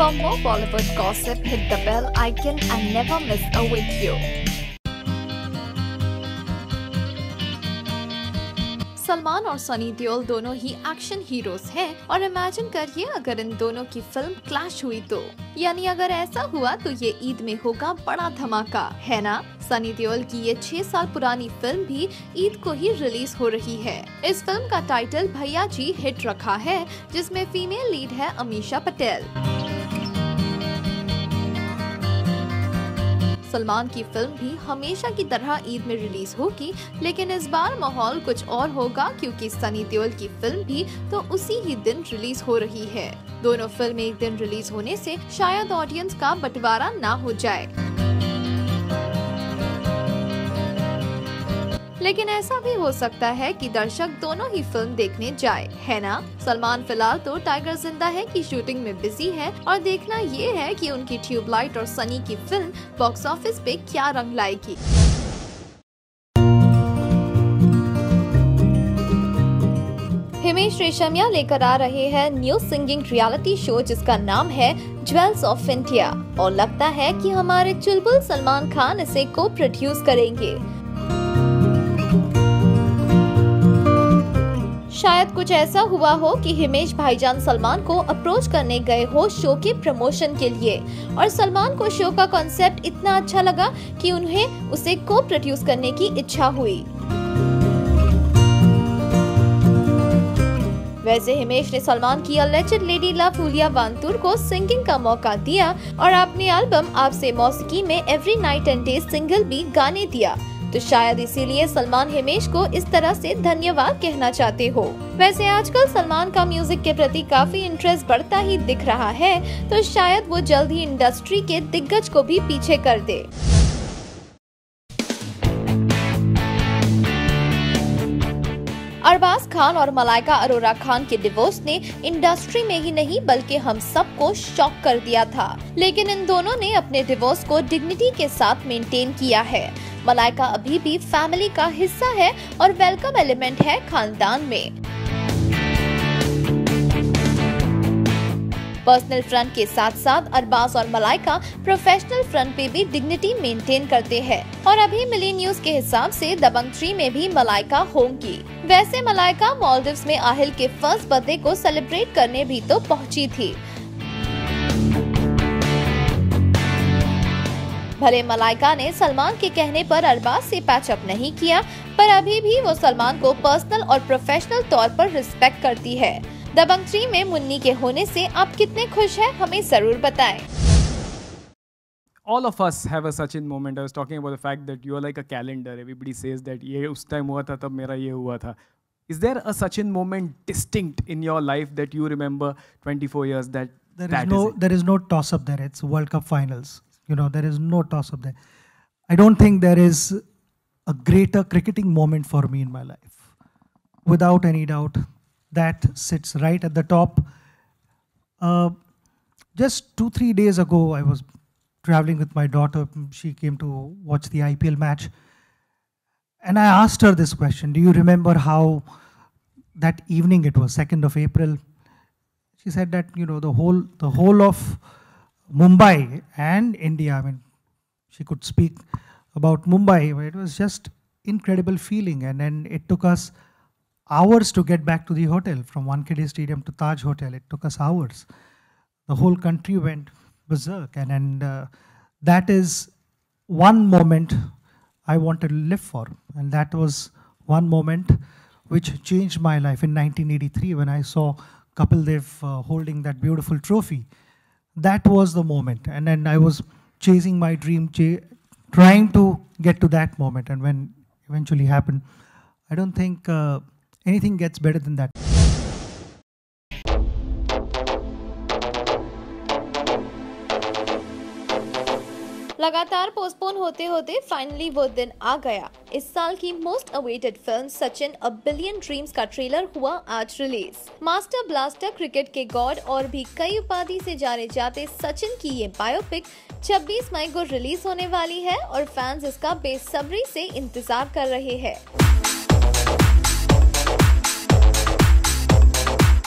For more Bollywood gossip, hit the bell icon and never miss a video. Salman और सनी देओल दोनों ही action heroes हैं और imagine करिए अगर इन दोनों की फिल्म क्लैश हुई तो, यानी अगर ऐसा हुआ तो ये ईद में होगा बड़ा धमाका, है ना। सनी देओल की ये 6 साल पुरानी फिल्म भी ईद को ही रिलीज हो रही है। इस फिल्म का टाइटल भैया जी हिट रखा है, जिसमें फीमेल लीड है अमीषा पटेल। सलमान की फिल्म भी हमेशा की तरह ईद में रिलीज होगी, लेकिन इस बार माहौल कुछ और होगा क्योंकि सनी देओल की फिल्म भी तो उसी ही दिन रिलीज हो रही है। दोनों फिल्म एक दिन रिलीज होने से शायद ऑडियंस का बंटवारा ना हो जाए, लेकिन ऐसा भी हो सकता है कि दर्शक दोनों ही फिल्म देखने जाए, है ना। सलमान फिलहाल तो टाइगर जिंदा है की शूटिंग में बिजी है और देखना ये है कि उनकी ट्यूबलाइट और सनी की फिल्म बॉक्स ऑफिस पे क्या रंग लाएगी। हिमेश रेशमिया लेकर आ रहे हैं न्यू सिंगिंग रियलिटी शो जिसका नाम है ज्वेल्स ऑफ इंडिया, और लगता है कि हमारे चुलबुल सलमान खान इसे को प्रोड्यूस करेंगे। शायद कुछ ऐसा हुआ हो कि हिमेश भाईजान सलमान को अप्रोच करने गए हो शो के प्रमोशन के लिए, और सलमान को शो का कॉन्सेप्ट इतना अच्छा लगा कि उन्हें उसे को प्रोड्यूस करने की इच्छा हुई। वैसे हिमेश ने सलमान की अलेजेड लेडी लव हुलिया वांतूर को सिंगिंग का मौका दिया और अपनी एल्बम आपसे मौसीकी में every night and day single भी गाने दिया, तो शायद इसीलिए सलमान हिमेश को इस तरह से धन्यवाद कहना चाहते हो। वैसे आजकल सलमान का म्यूजिक के प्रति काफी इंटरेस्ट बढ़ता ही दिख रहा है, तो शायद वो जल्द ही इंडस्ट्री के दिग्गज को भी पीछे कर दे। अरबाज खान और मलाइका अरोरा खान के डिवोर्स ने इंडस्ट्री में ही नहीं बल्कि हम सबको शॉक कर दिया था, लेकिन इन दोनों ने अपने डिवोर्स को डिग्निटी के साथ मेंटेन किया है। मलाइका अभी भी फैमिली का हिस्सा है और वेलकम एलिमेंट है खानदान में। पर्सनल फ्रंट के साथ साथ अरबाज और मलाइका प्रोफेशनल फ्रंट पे भी डिग्निटी मेंटेन करते हैं, और अभी मिली न्यूज के हिसाब से दबंग 3 में भी मलाइका होंगी। वैसे मलाइका मालदीव्स में आहिल के फर्स्ट बर्थडे को सेलिब्रेट करने भी तो पहुंची थी। भले मलाइका ने सलमान के कहने पर अरबाज से पैचअप नहीं किया, पर अभी भी वो सलमान को पर्सनल और प्रोफेशनल तौर पर रिस्पेक्ट करती है। दबंग 3 में मुन्नी के होने से आप कितने खुश हैं, हमें जरूर बताएं। All of us have a Sachin moment. I was talking about the fact that you are like a calendar. Everybody says that ये उस time हुआ था तब मेरा ये हुआ था. Is there a Sachin moment distinct in your life that you remember 24 years that there is no toss up there. It's World Cup finals. You know, there is no toss up there. I don't think there is a greater cricketing moment for me in my life. Without any doubt, that sits right at the top. Just 2-3 days ago, I was traveling with my daughter. She came to watch the IPL match. And I asked her this question, do you remember how that evening, it was 2nd of April, she said that, you know, the whole of Mumbai and India, I mean, she could speak about Mumbai. It was just incredible feeling. And then it took us hours to get back to the hotel. From Wankhede Stadium to Taj Hotel, it took us hours. The whole country went berserk. And that is one moment I wanted to live for. And that was one moment which changed my life in 1983 when I saw Kapil Dev holding that beautiful trophy. That was the moment. And then I was chasing my dream, trying to get to that moment. And when eventually happened, I don't think anything gets better than that. लगातार postpone होते होते finally वो दिन आ गया। इस साल की most awaited film Sachin a billion dreams का ट्रेलर हुआ आज रिलीज। मास्टर ब्लास्टर, क्रिकेट के गॉड और भी कई उपाधि से जाने जाते सचिन की ये बायोपिक 26 मई को रिलीज होने वाली है और फैंस इसका बेसब्री से इंतजार कर रहे हैं।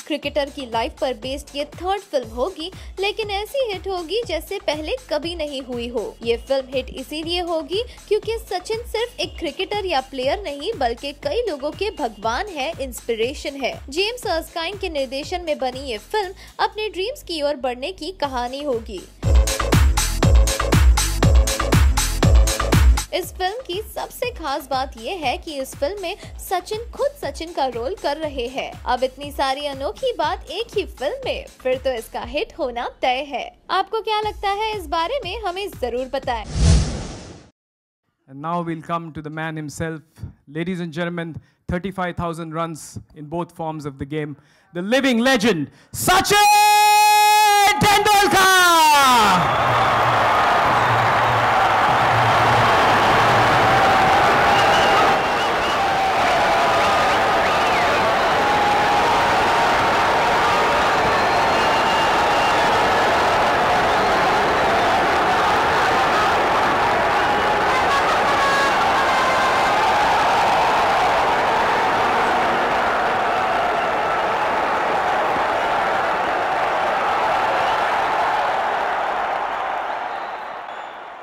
क्रिकेटर की लाइफ पर बेस्ड ये थर्ड फिल्म होगी, लेकिन ऐसी हिट होगी जैसे पहले कभी नहीं हुई हो। ये फिल्म हिट इसीलिए होगी क्योंकि सचिन सिर्फ एक क्रिकेटर या प्लेयर नहीं बल्कि कई लोगों के भगवान है, इंस्पिरेशन है। जेम्स अर्स्काइन के निर्देशन में बनी ये फिल्म अपने ड्रीम्स की ओर बढ़ने की कहानी होगी। इस फिल्म की सबसे खास बात ये है कि इस फिल्म में सचिन खुद सचिन का रोल कर रहे हैं। अब इतनी सारी अनोखी बात एक ही फिल्म में, फिर तो इसका हिट होना तय है। आपको क्या लगता है इस बारे में, हमें जरूर बताएं। And now we'll come to the man himself. Ladies and gentlemen, 35,000 runs in both forms of the game. The living legend, Sachin Tendulkar!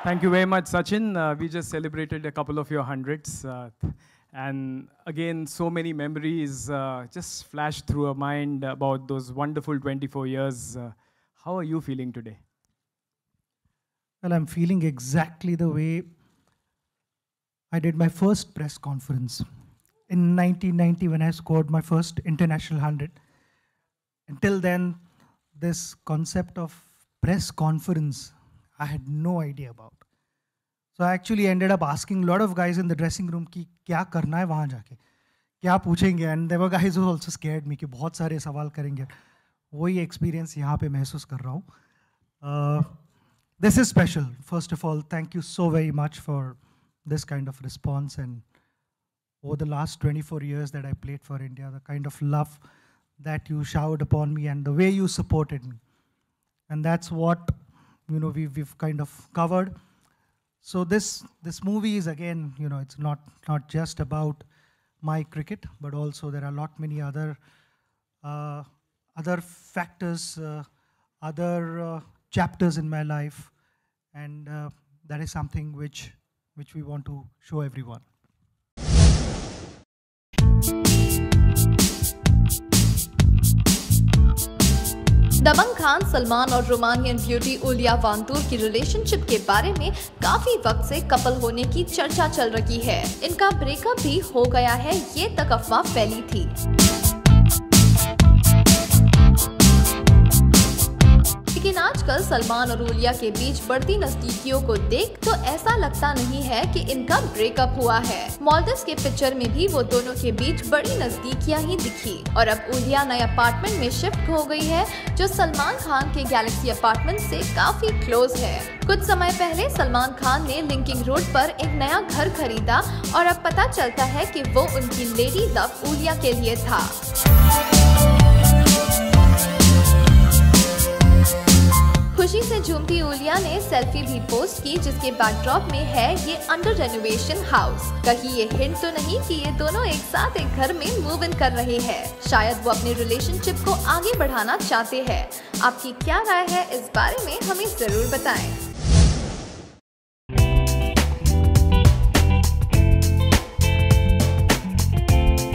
Thank you very much, Sachin. We just celebrated a couple of your hundreds. And again, so many memories just flashed through our mind about those wonderful 24 years. How are you feeling today? Well, I'm feeling exactly the way I did my first press conference in 1990 when I scored my first international 100. Until then, this concept of press conference, I had no idea about. So I actually ended up asking a lot of guys in the dressing room कि क्या करना है वहाँ जाके, क्या पूछेंगे, and there were guys who also scared me कि बहुत सारे सवाल करेंगे। वही experience यहाँ पे महसूस कर रहा हूँ। This is special. First of all, thank you so very much for this kind of response, and over the last 24 years that I played for India, the kind of love that you showered upon me and the way you supported me, and that's what we've kind of covered. So this movie is, again, it's not just about my cricket, but also there are many other factors, other chapters in my life, and that is something which we want to show everyone. दबंग खान सलमान और Romanian beauty उलिया वांतूर की relationship के बारे में काफी वक्त से couple होने की चर्चा चल रही है। इनका ब्रेकअप भी हो गया है, ये तक अफवाह फैली थी। लेकिन आजकल सलमान और उलिया के बीच बढ़ती नजदीकियों को देख तो ऐसा लगता नहीं है कि इनका ब्रेकअप हुआ है। मॉल्डिव्स के पिक्चर में भी वो दोनों के बीच बड़ी नजदीकियां ही दिखी और अब उलिया नए अपार्टमेंट में शिफ्ट हो गई है जो सलमान खान के गैलेक्सी अपार्टमेंट से काफी क्लोज है। कुछ समय पहले सलमान खान ने लिंकिंग रोड पर एक नया घर खरीदा और अब पता चलता है कि वो उनकी लेडी लव उलिया के लिए था। खुशी से झूमती उलिया ने सेल्फी भी पोस्ट की जिसके बैकड्रॉप में है ये अंडर रेनोवेशन हाउस। कहीं ये हिंट तो नहीं कि ये दोनों एक साथ एक घर में मूव इन कर रहे हैं। शायद वो अपने रिलेशनशिप को आगे बढ़ाना चाहते हैं। आपकी क्या राय है इस बारे में, हमें जरूर बताएं।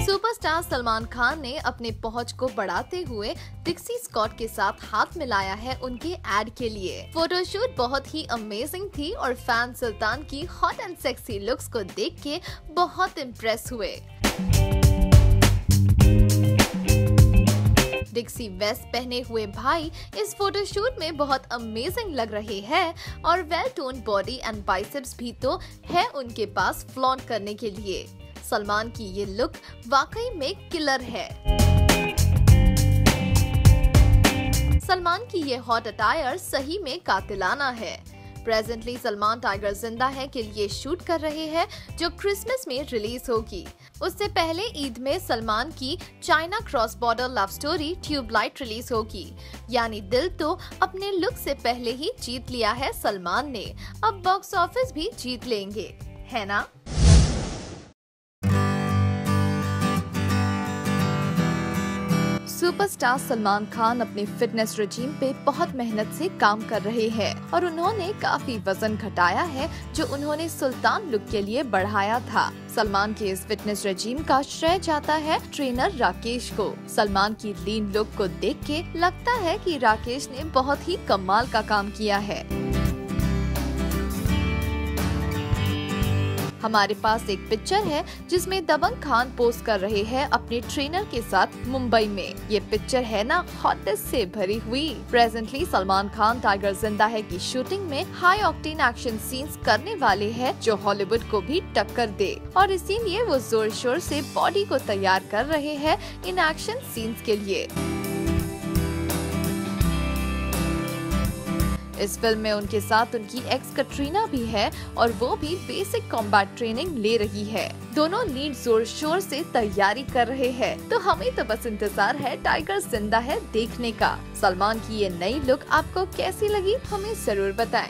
सुपरस्टार सलमान खान ने अपने पहुंच को बढ़ाते हुए डिक्सी स्कॉट के साथ हाथ मिलाया है उनके एड के लिए। फोटोशूट बहुत ही अमेजिंग थी और फैन सुल्तान की हॉट एंड सेक्सी लुक्स को देख के बहुत इम्प्रेस हुए। डिक्सी वेस्ट पहने हुए भाई इस फोटोशूट में बहुत अमेजिंग लग रहे हैं और well tone body and biceps भी तो है उनके पास फ्लॉन्ट करने के लिए। सलमान की ये लुक वाकई में किलर है। सलमान की ये हॉट अटायर सही में कातिलाना है। प्रेजेंटली सलमान टाइगर जिंदा है के लिए शूट कर रहे हैं जो क्रिसमस में रिलीज होगी। उससे पहले ईद में सलमान की China cross border love story Tubelight release होगी। यानी दिल तो अपने लुक से पहले ही जीत लिया है सलमान ने, अब बॉक्स ऑफिस भी जीत लेंगे, है ना? सुपरस्टार सलमान खान अपने फिटनेस रेजिम पे बहुत मेहनत से काम कर रहे हैं और उन्होंने काफी वजन घटाया है जो उन्होंने सुल्तान लुक के लिए बढ़ाया था। सलमान के इस फिटनेस रेजिम का श्रेय जाता है ट्रेनर राकेश को। सलमान की लीन लुक को देख के लगता है कि राकेश ने बहुत ही कमाल का काम किया है। हमारे पास एक पिक्चर है जिसमें दबंग खान पोस्ट कर रहे हैं अपने ट्रेनर के साथ मुंबई में। ये पिक्चर है ना हॉटनेस से भरी हुई। प्रेजेंटली सलमान खान टाइगर जिंदा है की शूटिंग में हाई ऑक्टेन एक्शन सीन्स करने वाले हैं जो हॉलीवुड को भी टक्कर दे और इसीलिए वो जोर शोर से बॉडी को तैयार कर रहे हैं इन एक्शन सीन्स के लिए। इस फिल्म में उनके साथ उनकी एक्स कटरीना भी है और वो भी बेसिक कॉम्बैट ट्रेनिंग ले रही है। दोनों लीड जोर शोर से तैयारी कर रहे हैं, तो हमें तो बस इंतजार है टाइगर जिंदा है देखने का। सलमान की ये नई लुक आपको कैसी लगी हमें जरूर बताएं।